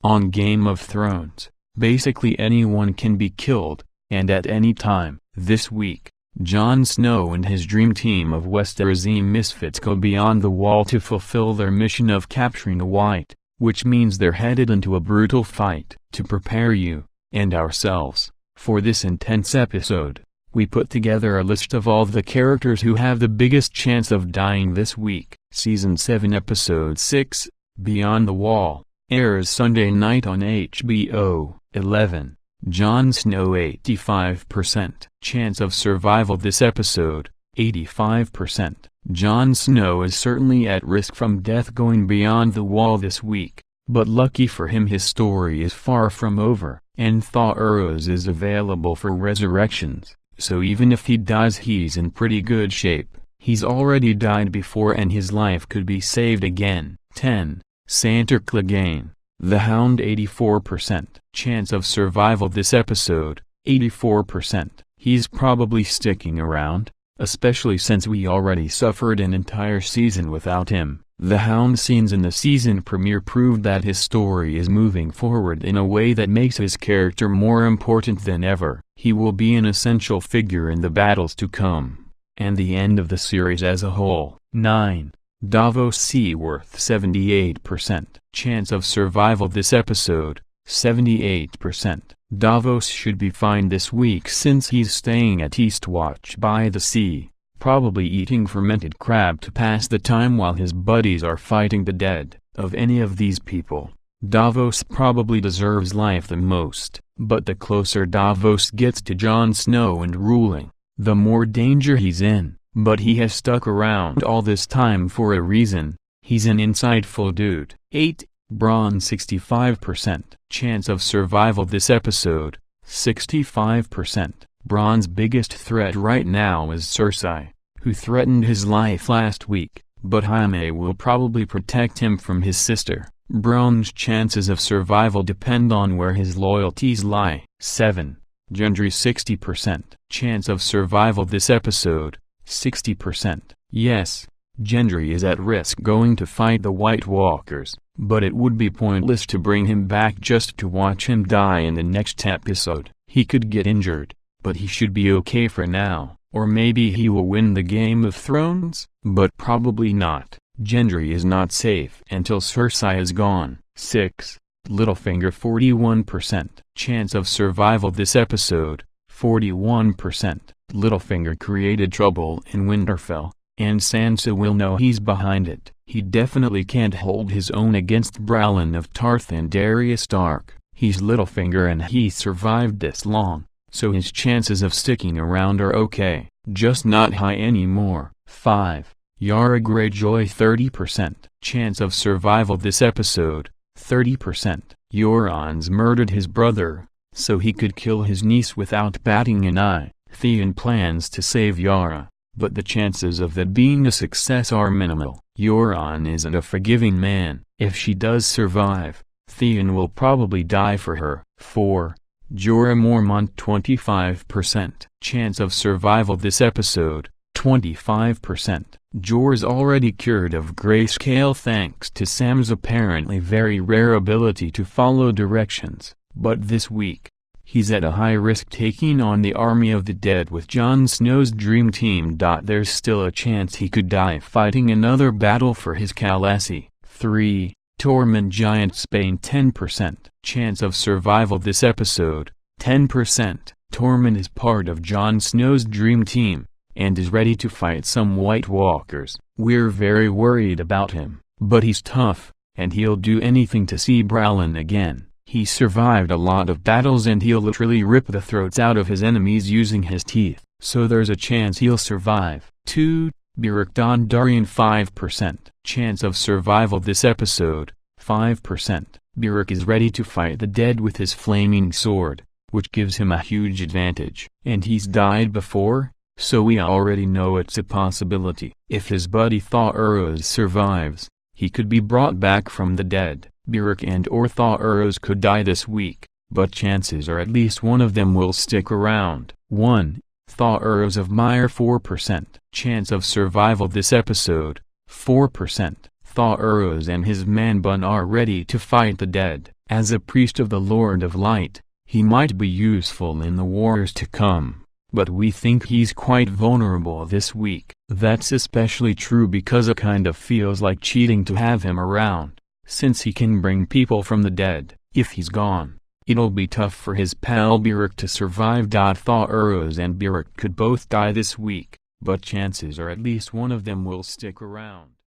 On Game of Thrones, basically anyone can be killed, and at any time. This week, Jon Snow and his dream team of Westerosi misfits go beyond the wall to fulfill their mission of capturing the White, which means they're headed into a brutal fight. To prepare you, and ourselves, for this intense episode, we put together a list of all the characters who have the biggest chance of dying this week. Season 7 Episode 6, Beyond the Wall, airs Sunday night on HBO. 11. Jon Snow 85% chance of survival this episode, 85%. Jon Snow is certainly at risk from death going beyond the wall this week, but lucky for him his story is far from over, and Thoros is available for resurrections, so even if he dies he's in pretty good shape. He's already died before and his life could be saved again. 10. Sandor Clegane, the Hound 84% chance of survival this episode, 84%. He's probably sticking around, especially since we already suffered an entire season without him. The Hound scenes in the season premiere proved that his story is moving forward in a way that makes his character more important than ever. He will be an essential figure in the battles to come, and the end of the series as a whole. 9. Davos Seaworth 78% chance of survival this episode, 78%. Davos should be fine this week since he's staying at Eastwatch by the sea, probably eating fermented crab to pass the time while his buddies are fighting the dead. Of any of these people, Davos probably deserves life the most, but the closer Davos gets to Jon Snow and ruling, the more danger he's in. But he has stuck around all this time for a reason. He's an insightful dude. 8. Bronn 65% chance of survival this episode, 65%. Bronn's biggest threat right now is Cersei, who threatened his life last week, but Jaime will probably protect him from his sister. Bronn's chances of survival depend on where his loyalties lie. 7. Gendry 60% chance of survival this episode, 60%. Yes, Gendry is at risk going to fight the White Walkers, but it would be pointless to bring him back just to watch him die in the next episode. He could get injured, but he should be okay for now, or maybe he will win the Game of Thrones, but probably not. Gendry is not safe until Cersei is gone. 6. Littlefinger 41% chance of survival this episode, 41%. Littlefinger created trouble in Winterfell, and Sansa will know he's behind it. He definitely can't hold his own against Bralon of Tarth and Arya Stark. He's Littlefinger and he survived this long, so his chances of sticking around are okay, just not high anymore. 5. Yara Greyjoy 30% chance of survival this episode, 30%. Euron's murdered his brother, so he could kill his niece without batting an eye. Theon plans to save Yara, but the chances of that being a success are minimal. Euron isn't a forgiving man. If she does survive, Theon will probably die for her. 4. Jorah Mormont 25% chance of survival this episode, 25%. Jorah's already cured of grayscale thanks to Sam's apparently very rare ability to follow directions, but this week, he's at a high risk taking on the army of the dead with Jon Snow's dream team. There's still a chance he could die fighting another battle for his Khaleesi. 3. Tormund Giantsbane 10% chance of survival this episode, 10%. Tormund is part of Jon Snow's dream team, and is ready to fight some White Walkers. We're very worried about him, but he's tough, and he'll do anything to see Bralon again. He survived a lot of battles and he'll literally rip the throats out of his enemies using his teeth, so there's a chance he'll survive. 2. Beric Dondarrion 5% chance of survival this episode, 5%. Beric is ready to fight the dead with his flaming sword, which gives him a huge advantage. And he's died before, so we already know it's a possibility. If his buddy Thoros survives, he could be brought back from the dead. Beric and or Thoros could die this week, but chances are at least one of them will stick around. 1. Thoros of Myre 4% chance of survival this episode, 4%. Thoros and his man Bun are ready to fight the dead, As a priest of the Lord of Light, he might be useful in the wars to come, but we think he's quite vulnerable this week. That's especially true because it kind of feels like cheating to have him around, since he can bring people from the dead. If he's gone, it'll be tough for his pal Beric to survive. Thoros and Beric could both die this week, but chances are at least one of them will stick around.